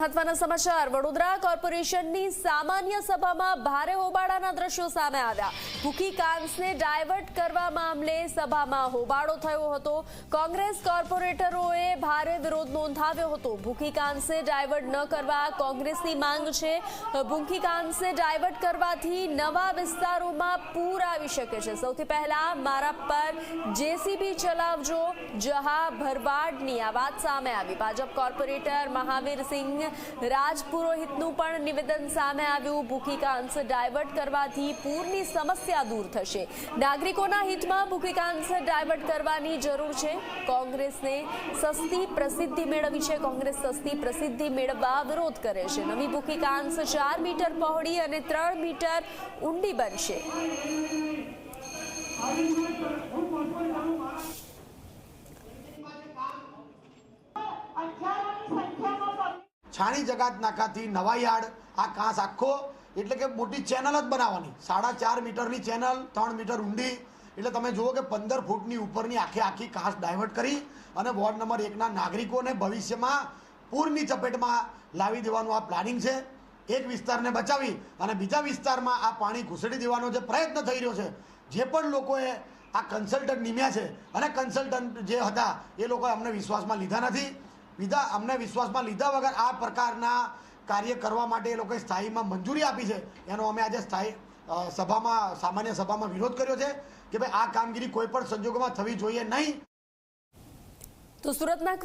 મહત્વના સમાચાર વડોદરા કોર્પોરેશનની સામાન્ય સભામાં ભારે હોબાળાના દ્રશ્યો સામે આવ્યા। ભૂખી કાંસને ડાયવર્ટ કરવા મામલે સભામાં હોબાળો થયો હતો। કોંગ્રેસ કોર્પોરેટરોએ ભારે વિરોધ નોંધાવ્યો હતો। ભૂખી કાંસને ડાયવર્ટ ન કરવા કોંગ્રેસની માંગ છે। ભૂખી કાંસને ડાયવર્ટ કરવાથી નવા વિસ્તારોમાં પૂર આવી શકે છે। સૌથી પહેલા મારા પર જેસીબી ચલાવજો જહા ભરવાડની આ વાત સામે આવી। ભાજપ કોર્પોરેટર મહાવીરસિંહ રાજપુરોહિતનું પણ નિવેદન સામે આવ્યું। ભૂખી કાંસ ડાયવર્ટ કરવાથી પૂરની સમસ્યા દૂર થશે। નાગરિકોના હિતમાં ભૂખી કાંસ ડાયવર્ટ કરવાની જરૂર છે। કોંગ્રેસને સસ્તી પ્રસિદ્ધિ મેળવી છે। કોંગ્રેસ સસ્તી પ્રસિદ્ધિ મેળવવા વિરોધ કરે છે। નવી ભૂખી કાંસ 4 મીટર પહોળી અને 3 મીટર ઊંડી બનશે। છાણી જગાત નાકાથી નવાયાર્ડ આ કાંસ આખો એટલે કે મોટી ચેનલ જ બનાવવાની। 4.5 મીટરની ચેનલ 3 મીટર ઊંડી એટલે તમે જુઓ કે 15 ફૂટની ઉપરની આખી કાંસ ડાયવર્ટ કરી અને વોર્ડ નંબર 1ના નાગરિકોને ભવિષ્યમાં પૂરની ચપેટમાં લાવી દેવાનું આ પ્લાનિંગ છે। એક વિસ્તારને બચાવી અને બીજા વિસ્તારમાં આ પાણી ઘૂસડી દેવાનો જે પ્રયત્ન થઈ રહ્યો છે, જે પણ લોકોએ આ કન્સલ્ટન્ટ નિમ્યા છે અને કન્સલ્ટન્ટ જે હતા એ લોકોએ અમને વિશ્વાસમાં લીધા નથી। અમને વિશ્વાસમાં લીધા વગર આ પ્રકારના કાર્ય કરવા માટે એ લોકોએ સ્થાયીમાં મંજૂરી આપી છે। એનો અમે આજે સામાન્ય સભામાં વિરોધ કર્યો છે કે ભાઈ આ કામગીરી કોઈ પણ સંજોગોમાં થવી જોઈએ નહીં। તો સુરતના